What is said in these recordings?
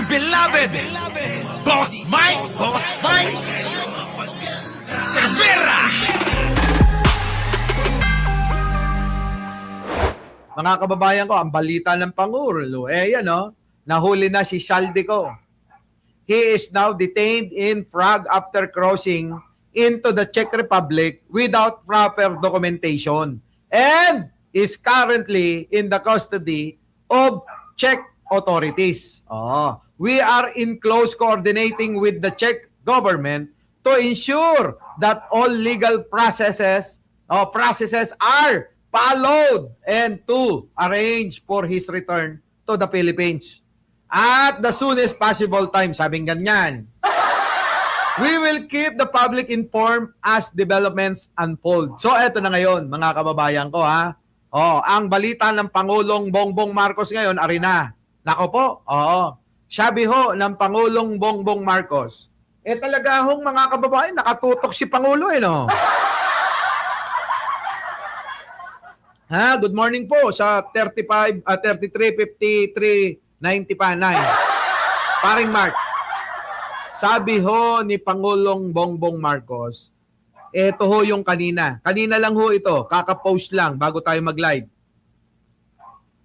dear beloved, Boss Mike, Cervera. Mga kababayan ko, ang balita ng Pangulo, yan nahuli na si Saldico. He is now detained in Prague after crossing into the Czech Republic without proper documentation and is currently in the custody of Czech authorities. We are in close coordinating with the Czech government to ensure that all legal processes are followed and to arrange for his return to the Philippines at the soonest possible time, sabing ganyan. We will keep the public informed as developments unfold. So eto na ngayon, mga kababayan ko ang balita ng Pangulong Bongbong Marcos ngayon, arina. Nako po, sabi ho ng Pangulong Bongbong Marcos, talaga hong mga kababayan, nakatutok si Pangulo no? Good morning po sa 3353-95. Paring Mark, sabi ho ni Pangulong Bongbong Marcos, ito ho yung kanina. Kanina lang ho ito, kaka-post lang bago tayo mag-live.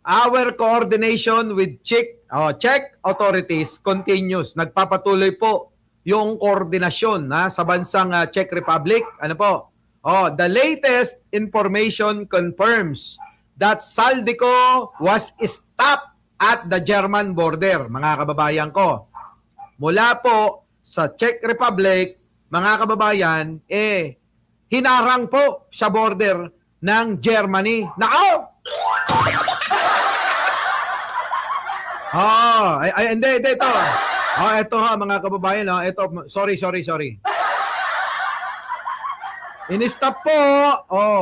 Our coordination with Czech authorities continues. Nagpapatuloy po yung koordinasyon sa bansang Czech Republic. Ano po? The latest information confirms that Saldico was stopped at the German border, mga kababayan ko. Mula po sa Czech Republic, mga kababayan, hinarang po sa border ng Germany. Nako! Hindi, ito. Ito mga kababayan, ito, sorry. In-stop po.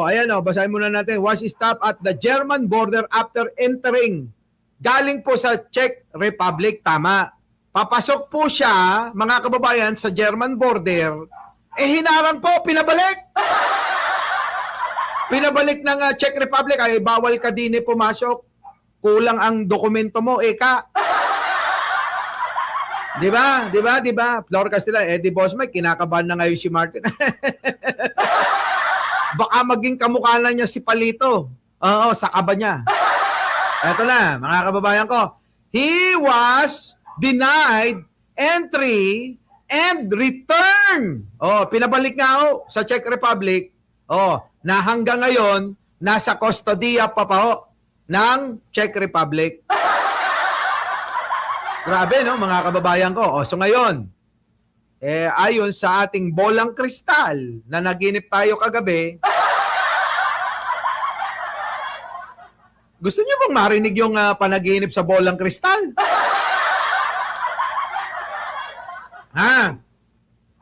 Ayan basahin muna natin. Was stopped at the German border after entering. Galing po sa Czech Republic, tama. Papasok po siya, mga kababayan, sa German border. Hinarang po, pinabalik. Pinabalik ng Czech Republic, ay bawal ka din pumasok. Kulang ang dokumento mo, ka. Di ba? Flor Castilla, di Boss Mike, kinakabahan na ngayon si Martin. Baka maging kamukha na niya si Palito. Sa kaba niya. Eto na, mga kababayan ko. He was denied entry and return. Pinabalik nga sa Czech Republic. Na hanggang ngayon, nasa kustodiya pa ng Czech Republic. Grabe, mga kababayan ko. So ngayon, ayon sa ating bolang kristal na naginip tayo kagabi, gusto niyo bang marinig yung panaginip sa bolang kristal?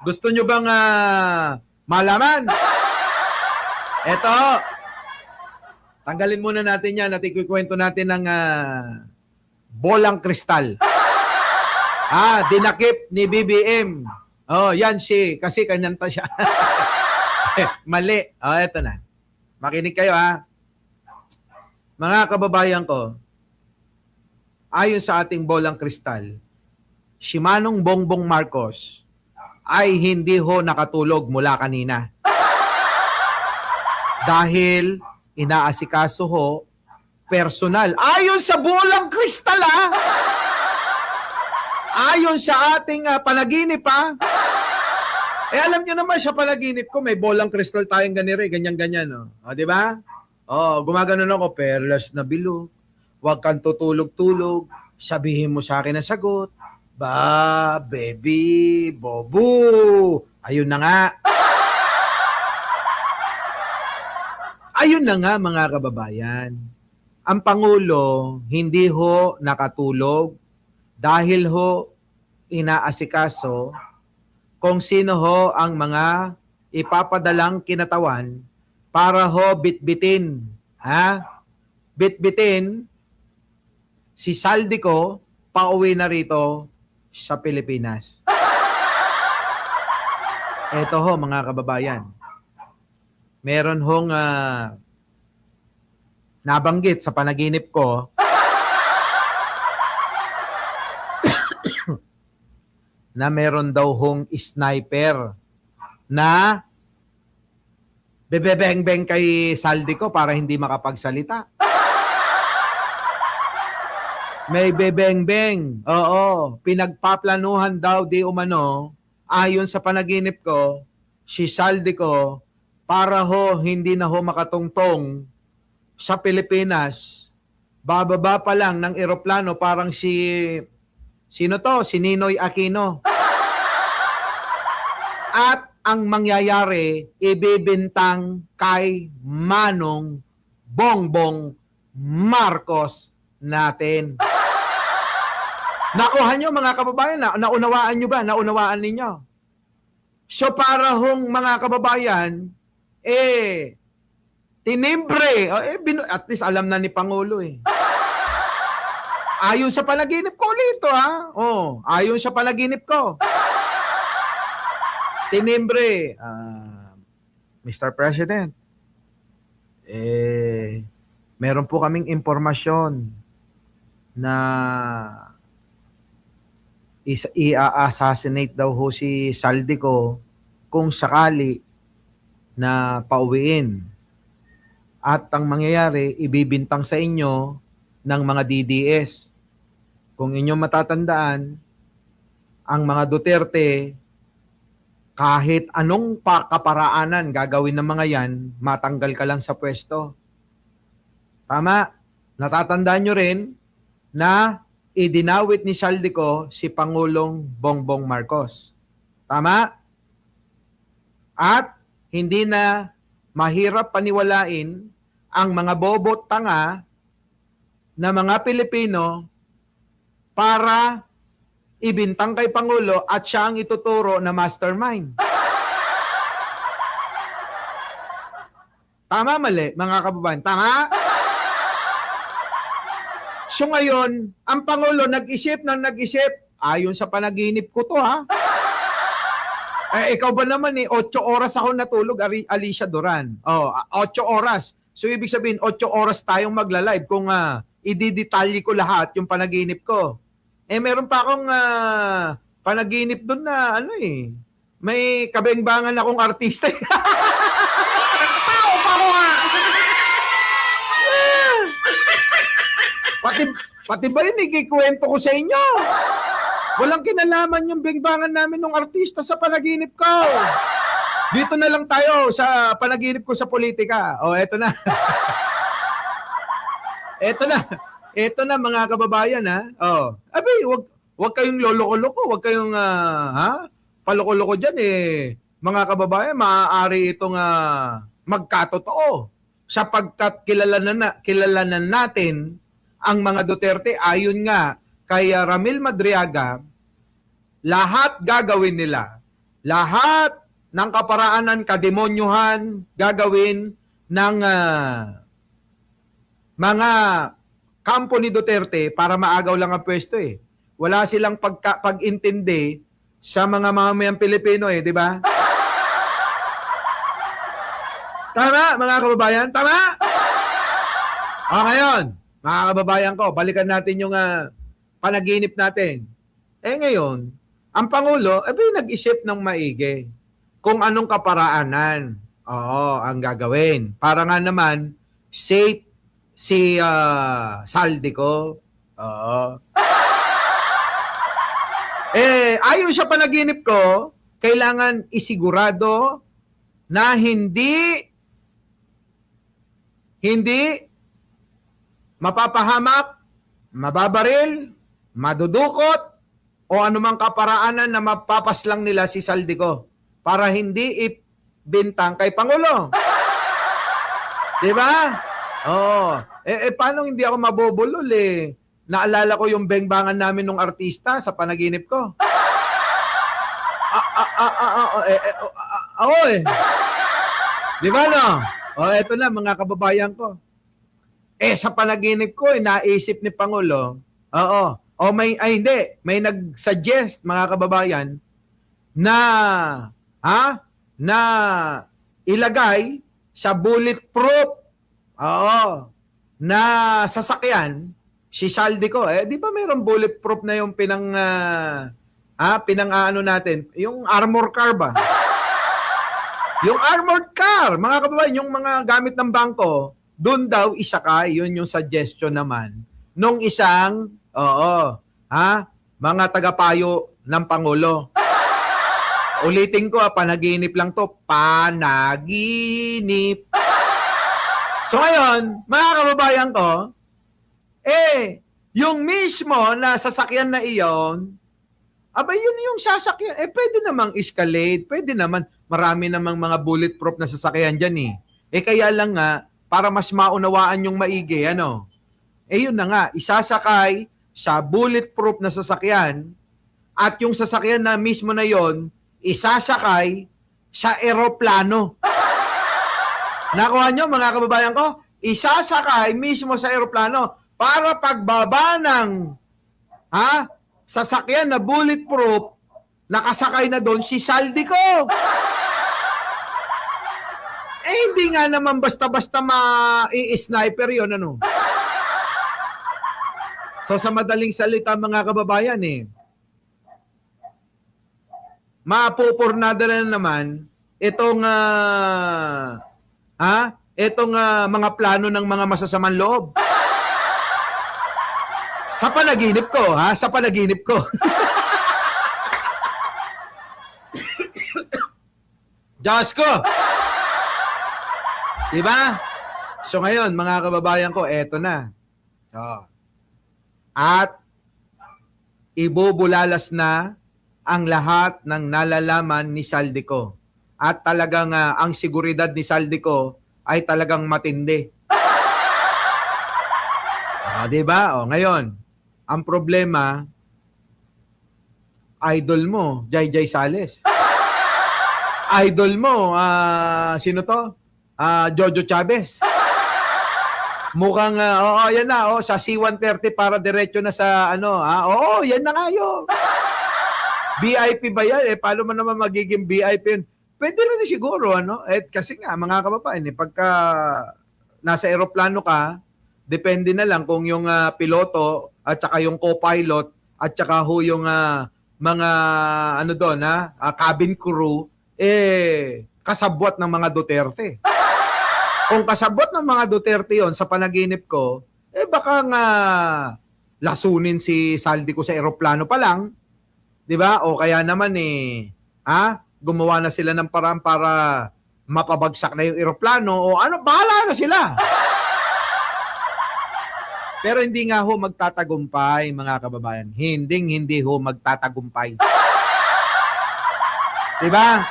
Gusto niyo bang malaman? Eto, tanggalin muna natin yan at ikukwento natin ng bolang kristal. Dinakip ni BBM. Yan kasi kanyanta siya. Mali. Eto na. Makinig kayo Mga kababayan ko, ayon sa ating bolang kristal, si Manong Bongbong Marcos ay hindi ho nakatulog mula kanina. Dahil inaasikaso ho personal. Ayon sa bolang kristal ayon sa ating panaginip alam nyo naman sa panaginip ko, may bolang kristal tayong ganyan-ganyan. Di ba? Gumaganon ako, perlas na bilog. Huwag kang tutulog-tulog. Sabihin mo sa akin ang sagot. Baby, bobo. Ayun na nga. Ayun na nga, mga kababayan. Ang Pangulo, hindi ho nakatulog dahil ho inaasikaso kung sino ho ang mga ipapadalang kinatawan para ho bitbitin. Bitbitin si Saldico pauwi na rito sa Pilipinas. Ito ho, mga kababayan. Meron hong nabanggit sa panaginip ko na meron daw hong sniper na bebebeng-beng kay Saldico para hindi makapagsalita. May bebeng-beng. Oo. Pinagpaplanuhan daw di umano, ayon sa panaginip ko, si Saldico, para hindi na makatungtong sa Pilipinas. Bababa pa lang ng eroplano parang sino to? Si Ninoy Aquino. At ang mangyayari, ibibintang kay Manong Bongbong Marcos natin. Nakuha nyo mga kababayan, naunawaan nyo ba? Naunawaan ninyo? So para mga kababayan, tinimbre, at least alam na ni Pangulo Ayon sa panaginip ko ulit ayon sa panaginip ko. Tinimbre, Mr. President, meron po kaming impormasyon na i-assassinate daw si Saldico kung sakali na pauwiin. At ang mangyayari, ibibintang sa inyo ng mga DDS. Kung inyong matatandaan, ang mga Duterte, kahit anong kaparaanan gagawin ng mga yan, matanggal ka lang sa pwesto. Tama? Natatandaan nyo rin na idinawit ni Saldico si Pangulong Bongbong Marcos. Tama? At hindi na mahirap paniwalain ang mga bobot tanga na mga Pilipino para ibintang kay Pangulo at siya ang ituturo na mastermind. Tama, mali, mga kababayan? Tama? So ngayon, ang Pangulo nag-isip, ayon sa panaginip ko to ikaw ba naman 8 oras ako natulog, Alicia Duran. 8 oras. So ibig sabihin, 8 oras tayong magla-live kung ididetalye ko lahat yung panaginip ko. Meron pa akong panaginip doon na may kabengbangan akong artista. Tao pa ko Pati ba yun, ikikwento ko sa inyo? Walang kinalaman yung bengbangan namin ng artista sa panaginip ko. Dito na lang tayo sa panaginip ko sa politika. Eto na. Eto na mga kababayan Abay, wag kayong loloko-loko, wag kayong paloko-loko diyan Mga kababayan, maaari itong magkatotoo sapagkat kilalanan natin ang mga Duterte ayon nga kay Ramil Madriaga, lahat gagawin nila. Lahat ng kaparaanan, kademonyuhan, gagawin ng mga kampo ni Duterte para maagaw lang ang pwesto Wala silang pag-intindi sa mga mamamayang Pilipino di ba? Tama, mga kababayan? Tama? Ngayon, mga kababayan ko, balikan natin yung panaginip natin. Ngayon, ang Pangulo, nag-isip ng maigi kung anong kaparaanan ang gagawin. Para nga naman, safe si Saldico. Ayon sa panaginip ko, kailangan isigurado na hindi mapapahamak, mababaril, madudukot, o anumang kaparaanan na mapapaslang nila si Saldico para hindi ibintang kay Pangulo. Diba? Paano hindi ako mabubulol Naalala ko yung bengbangan namin ng artista sa panaginip ko. Diba no? Eto na mga kababayan ko. Sa panaginip ko, naisip ni Pangulo, may nag-suggest, mga kababayan, na ilagay sa bulletproof, na sasakyan, si Saldico. Di ba mayroong bulletproof na yung pinang-ano natin, yung armor car ba? Yung armored car, mga kababayan, yung mga gamit ng bangko, doon daw isakay, yun yung suggestion naman, nung isang, mga tagapayo ng Pangulo. Ulitin ko, panaginip lang to, panaginip. So ngayon, mga kababayan ko, yung mismo na sasakyan na iyon, yun yung sasakyan. Pwede namang escalade, pwede naman, marami namang mga bulletproof na sasakyan dyan kaya lang nga, para mas maunawaan yung maigi, yun na nga, isasakay sa bulletproof na sasakyan, at yung sasakyan na mismo na yon isasakay sa eroplano. Nakuha nyo, mga kababayan ko? Isasakay mismo sa eroplano para pagbaba ng sasakyan na bulletproof, nakasakay na doon si Saldico. Hindi nga naman basta-basta ma-i-sniper yun, So sa madaling salita, mga kababayan, mapupurnada na naman itong mga plano ng mga masasamang loob. Sa panaginip ko, sa panaginip ko. Diyos ko! Diba? So ngayon, mga kababayan ko, eto na. At ibubulalas na ang lahat ng nalalaman ni Saldico. At talagang ang seguridad ni Saldico ay talagang matindi. Diba? Ngayon, ang problema, idol mo, Jay Sales. Idol mo, sino to? Jojo Chavez. Mukhang, yan na, sa C-130 para diretso na sa, yan na nga yun. VIP ba yan? Paano man naman magiging VIP yun? Pwede rin siguro, kasi nga, mga kababayan, pagka nasa aeroplano ka, depende na lang kung yung piloto at saka yung co-pilot at saka yung mga cabin crew, kasabwat ng mga Duterte. Kung kasabwat ng mga Duterte yon sa panaginip ko, baka nga lasunin si Saldico sa aeroplano pa lang. 'Di ba? O kaya naman gumawa na sila ng paraan para mapabagsak na yung eroplano o bahala na sila. Pero hindi nga ho magtatagumpay, mga kababayan. Hindi ho magtatagumpay. 'Di ba?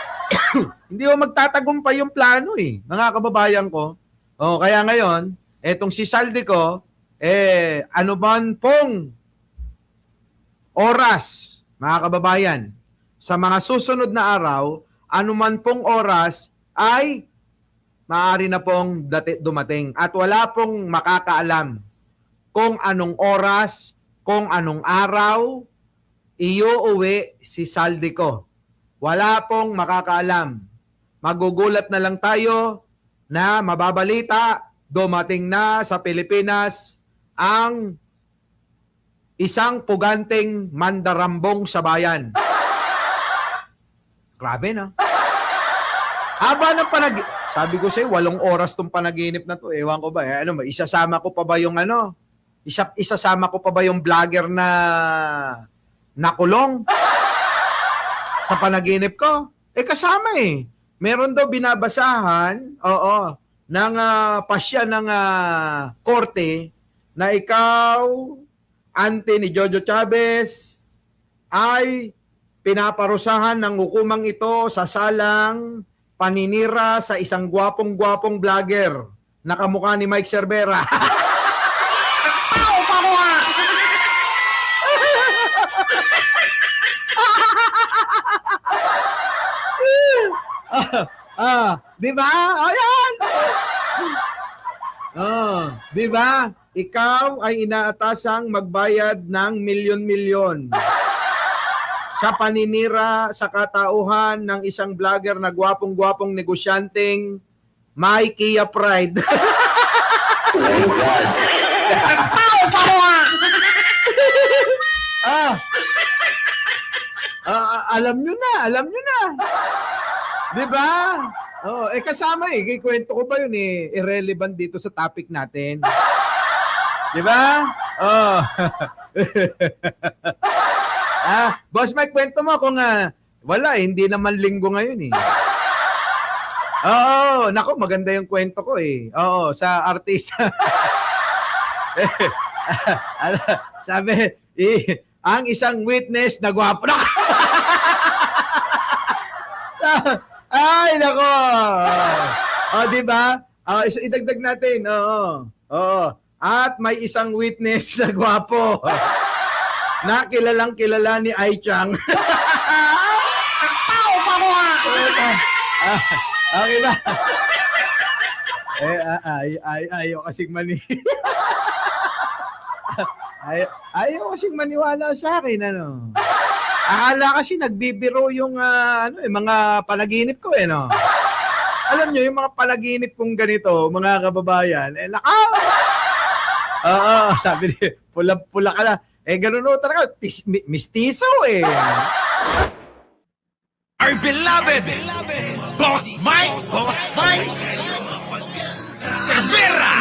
Hindi ho magtatagumpay yung plano mga kababayan ko. O kaya ngayon, etong si Saldico, ano man pong oras, mga kababayan, sa mga susunod na araw, anuman pong oras ay maaari na pong dumating at wala pong makakaalam kung anong oras, kung anong araw iuuwi si Saldico. Wala pong makakaalam. Magugulat na lang tayo na mababalita, dumating na sa Pilipinas ang isang puganteng mandarambong sa bayan. Grabe, no? Haba ng sabi ko sa'yo, 8 oras tong panaginip na to. Ewan ko ba, isasama ko pa ba yung isasama ko pa ba yung vlogger na nakulong sa panaginip ko? Kasama Meron daw binabasahan, ng pasya ng korte na ikaw, ante ni Jojo Chavez, ay pinaparusahan ng hukumang ito sa salang paninira sa isang gwapong-gwapong vlogger na kamukha ni Mike Cervera. Di ba? Ayan! Di ba? Ikaw ay inaatasang magbayad ng milyon-milyon sa paninira sa katauhan ng isang vlogger na gwapong-gwapong negosyanteng may Kia Pride. alam nyo na, alam nyo na. Di ba? Oh, kasama kikwento ko ba yun irrelevant dito sa topic natin. Di ba? Oh. Boss Mike, kwento mo kung wala, hindi naman linggo ngayon Oo, nako, maganda yung kwento ko Oo, sa artista. Sabi, ang isang witness na gwapo. Ay, nako. Di ba? Idagdag natin. Oo. At may isang witness na gwapo. Na kilalang kilala ni Ai Chang. Tao pa mo ha! Okay ba? Ayaw kasing ayaw kasing maniwala sa akin, Akala kasi nagbibiro yung mga panaginip ko, no? Alam nyo, yung mga panaginip kong ganito, mga kababayan, sabi niya, pula-pula ka na. Ganun talaga, mistiso, Our beloved Boss Mike Cervera!